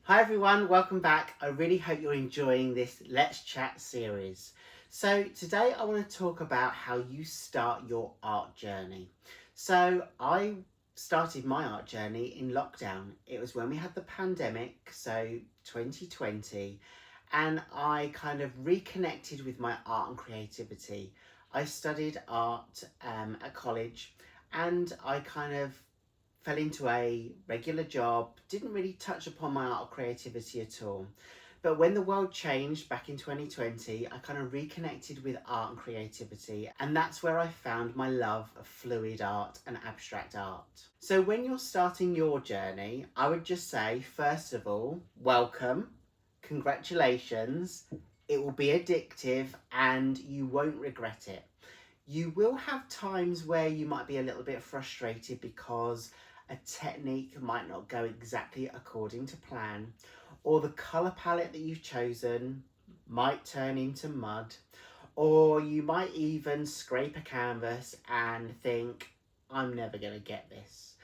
Hi everyone, welcome back. I really hope you're enjoying this Let's Chat series. So today I want to talk about how you start your art journey. So I started my art journey in lockdown. It was when we had the pandemic, so 2020, and I kind of reconnected with my art and creativity. I studied art at college, and I kind of fell into a regular job, didn't really touch upon my art or creativity at all. But when the world changed back in 2020, I kind of reconnected with art and creativity, and that's where I found my love of fluid art and abstract art. So when you're starting your journey, I would just say, first of all, welcome, congratulations. It will be addictive and you won't regret it. You will have times where you might be a little bit frustrated because a technique might not go exactly according to plan, or the colour palette that you've chosen might turn into mud, or you might even scrape a canvas and think, I'm never going to get this.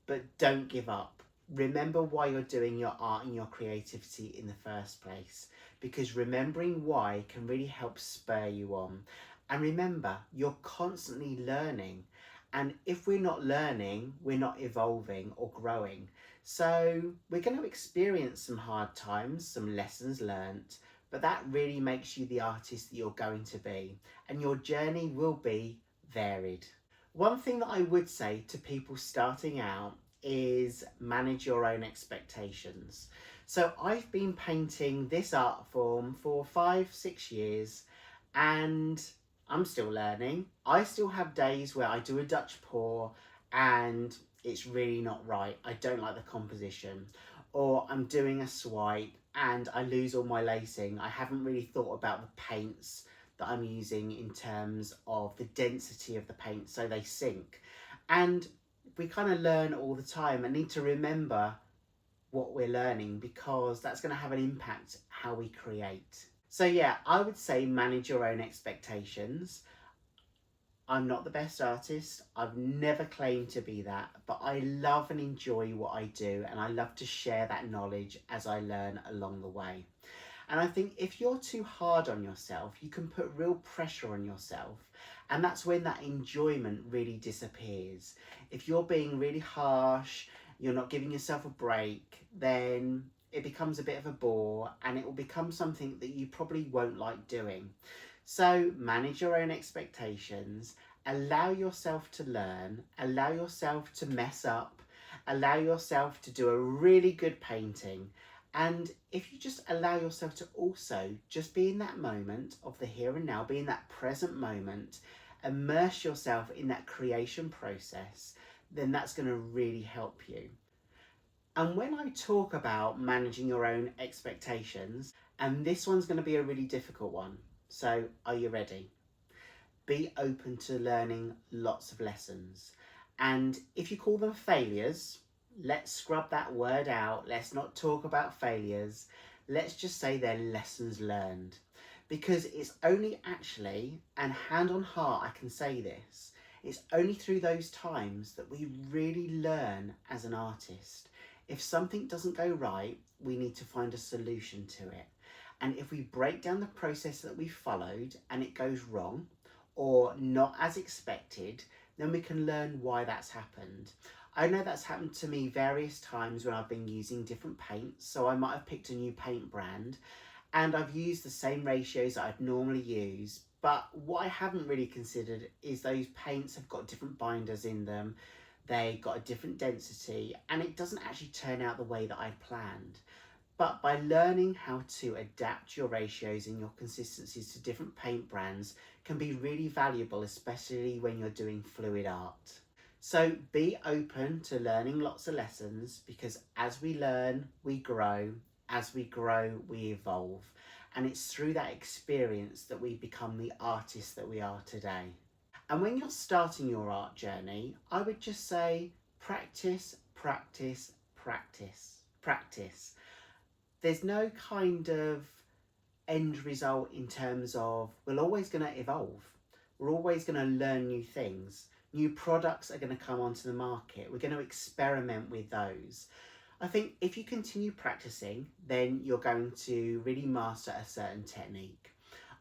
But don't give up. Remember why you're doing your art and your creativity in the first place, because remembering why can really help spur you on. And remember, you're constantly learning. And if we're not learning, we're not evolving or growing. So we're going to experience some hard times, some lessons learnt, but that really makes you the artist that you're going to be. And your journey will be varied. One thing that I would say to people starting out is manage your own expectations. So I've been painting this art form for 5-6 years and I'm still learning. I still have days where I do a Dutch pour and it's really not right. I don't like the composition. Or I'm doing a swipe and I lose all my lacing. I haven't really thought about the paints that I'm using in terms of the density of the paint so they sink. And we kind of learn all the time and need to remember what we're learning because that's going to have an impact how we create. So yeah, I would say manage your own expectations. I'm not the best artist. I've never claimed to be that, but I love and enjoy what I do and I love to share that knowledge as I learn along the way. And I think if you're too hard on yourself, you can put real pressure on yourself. And that's when that enjoyment really disappears. If you're being really harsh, you're not giving yourself a break, then it becomes a bit of a bore and it will become something that you probably won't like doing. So manage your own expectations, allow yourself to learn, allow yourself to mess up, allow yourself to do a really good painting. And if you just allow yourself to also just be in that moment of the here and now, be in that present moment, immerse yourself in that creation process, then that's going to really help you. And when I talk about managing your own expectations, and this one's going to be a really difficult one. So are you ready? Be open to learning lots of lessons. And if you call them failures, let's scrub that word out. Let's not talk about failures. Let's just say they're lessons learned. Because it's only actually, and hand on heart I can say this, it's only through those times that we really learn as an artist. If something doesn't go right, we need to find a solution to it. And if we break down the process that we followed and it goes wrong, or not as expected, then we can learn why that's happened. I know that's happened to me various times when I've been using different paints. So I might have picked a new paint brand and I've used the same ratios that I'd normally use. But what I haven't really considered is those paints have got different binders in them. They got a different density and it doesn't actually turn out the way that I'd planned. But by learning how to adapt your ratios and your consistencies to different paint brands can be really valuable, especially when you're doing fluid art. So be open to learning lots of lessons because as we learn, we grow. As we grow, we evolve. And it's through that experience that we become the artists that we are today. And when you're starting your art journey, I would just say practice, practice, practice, practice. There's no kind of end result in terms of we're always going to evolve. We're always going to learn new things. New products are going to come onto the market. We're going to experiment with those. I think if you continue practicing, then you're going to really master a certain technique.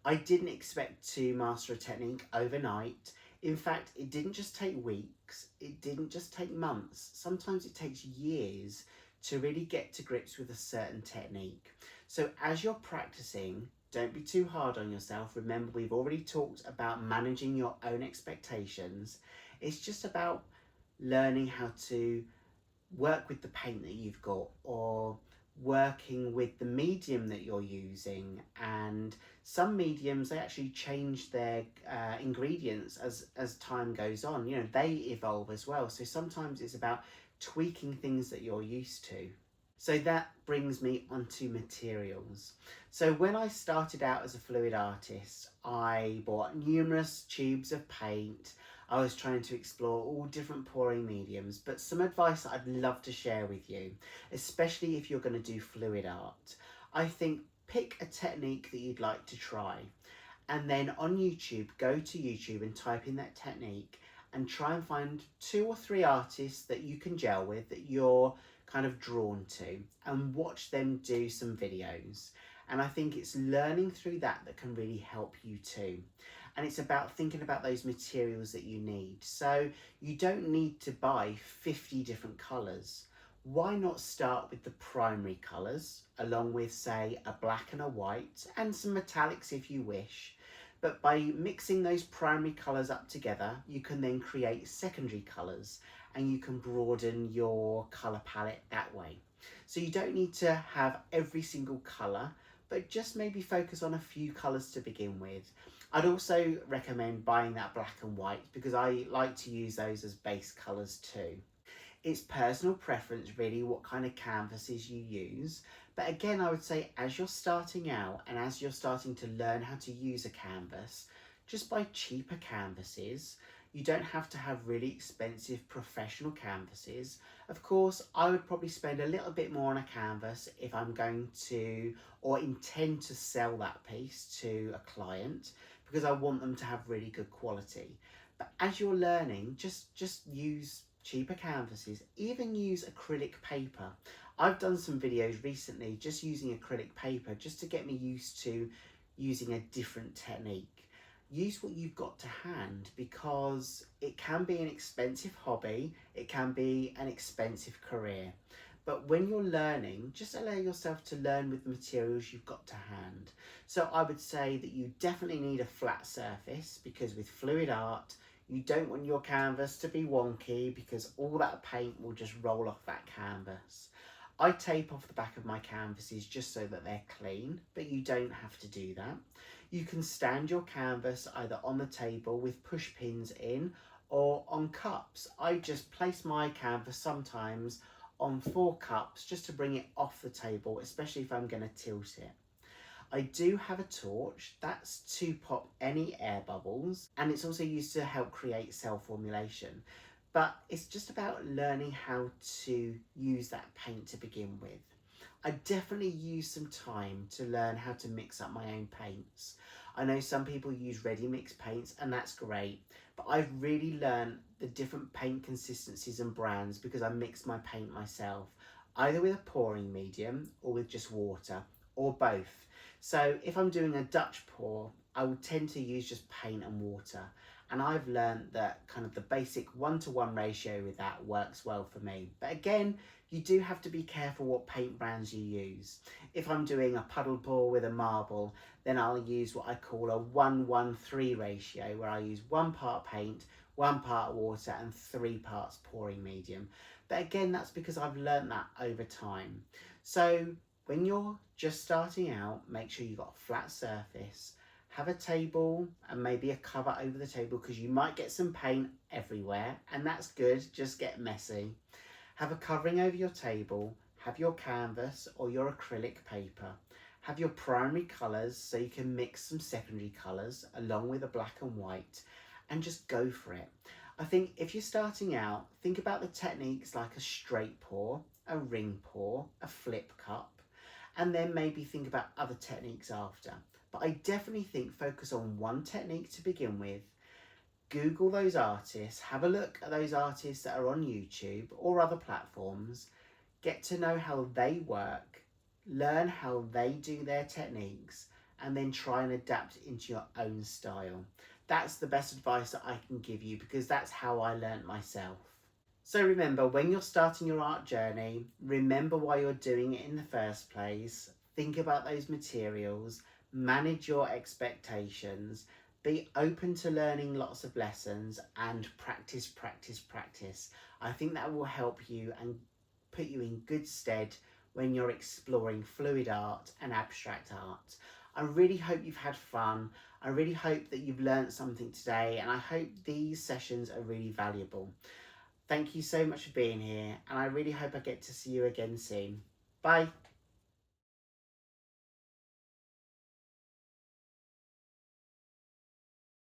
I didn't expect to master a technique overnight. In fact, it didn't just take weeks, it didn't just take months. Sometimes it takes years to really get to grips with a certain technique. So as you're practicing, don't be too hard on yourself. Remember, we've already talked about managing your own expectations. It's just about learning how to work with the paint that you've got, or working with the medium that you're using. And some mediums, they actually change their ingredients as time goes on. You know, they evolve as well, so sometimes it's about tweaking things that you're used to. So that brings me onto materials. So when I started out as a fluid artist, I bought numerous tubes of paint. I was trying to explore all different pouring mediums, but some advice that I'd love to share with you, especially if you're going to do fluid art. I think pick a technique that you'd like to try, and then on YouTube, go to YouTube and type in that technique and try and find 2 or 3 artists that you can gel with, that you're kind of drawn to, and watch them do some videos. And I think it's learning through that that can really help you too. And it's about thinking about those materials that you need. So you don't need to buy 50 different colours. Why not start with the primary colours, along with, say, a black and a white, and some metallics if you wish. But by mixing those primary colours up together, you can then create secondary colours, and you can broaden your colour palette that way. So you don't need to have every single colour, but just maybe focus on a few colours to begin with. I'd also recommend buying that black and white, because I like to use those as base colours too. It's personal preference really what kind of canvases you use. But again, I would say as you're starting out and as you're starting to learn how to use a canvas, just buy cheaper canvases. You don't have to have really expensive professional canvases. Of course, I would probably spend a little bit more on a canvas if I'm going to, or intend to, sell that piece to a client, because I want them to have really good quality. But as you're learning, just use cheaper canvases. Even use acrylic paper. I've done some videos recently just using acrylic paper, just to get me used to using a different technique. Use what you've got to hand, because it can be an expensive hobby, it can be an expensive career. But when you're learning, just allow yourself to learn with the materials you've got to hand. So I would say that you definitely need a flat surface, because with fluid art, you don't want your canvas to be wonky, because all that paint will just roll off that canvas. I tape off the back of my canvases just so that they're clean, but you don't have to do that. You can stand your canvas either on the table with push pins in, or on cups. I just place my canvas sometimes on 4 cups just to bring it off the table, especially if I'm going to tilt it. I do have a torch, that's to pop any air bubbles, and it's also used to help create cell formulation. But it's just about learning how to use that paint to begin with. I definitely use some time to learn how to mix up my own paints. I know some people use ready mix paints, and that's great, but I've really learned the different paint consistencies and brands because I mix my paint myself, either with a pouring medium or with just water, or both. So if I'm doing a Dutch pour, I would tend to use just paint and water. And I've learned that kind of the basic 1-to-1 ratio with that works well for me. But again, you do have to be careful what paint brands you use. If I'm doing a puddle pour with a marble, then I'll use what I call a 1-1-3 ratio, where I use 1 part paint, 1 part water, and 3 parts pouring medium. But again, that's because I've learned that over time. So when you're just starting out, make sure you've got a flat surface. Have a table and maybe a cover over the table, because you might get some paint everywhere, and that's good, just get messy. Have a covering over your table, have your canvas or your acrylic paper, have your primary colours so you can mix some secondary colours along with a black and white, and just go for it. I think if you're starting out, think about the techniques like a straight pour, a ring pour, a flip cup, and then maybe think about other techniques after. But I definitely think focus on one technique to begin with. Google those artists, have a look at those artists that are on YouTube or other platforms, get to know how they work, learn how they do their techniques, and then try and adapt it into your own style. That's the best advice that I can give you because that's how I learned myself. So remember, when you're starting your art journey, remember why you're doing it in the first place. Think about those materials, manage your expectations, be open to learning lots of lessons, and practice, practice, practice. I think that will help you and put you in good stead when you're exploring fluid art and abstract art. I really hope you've had fun. I really hope that you've learned something today, and I hope these sessions are really valuable. Thank you so much for being here, and I really hope I get to see you again soon. Bye.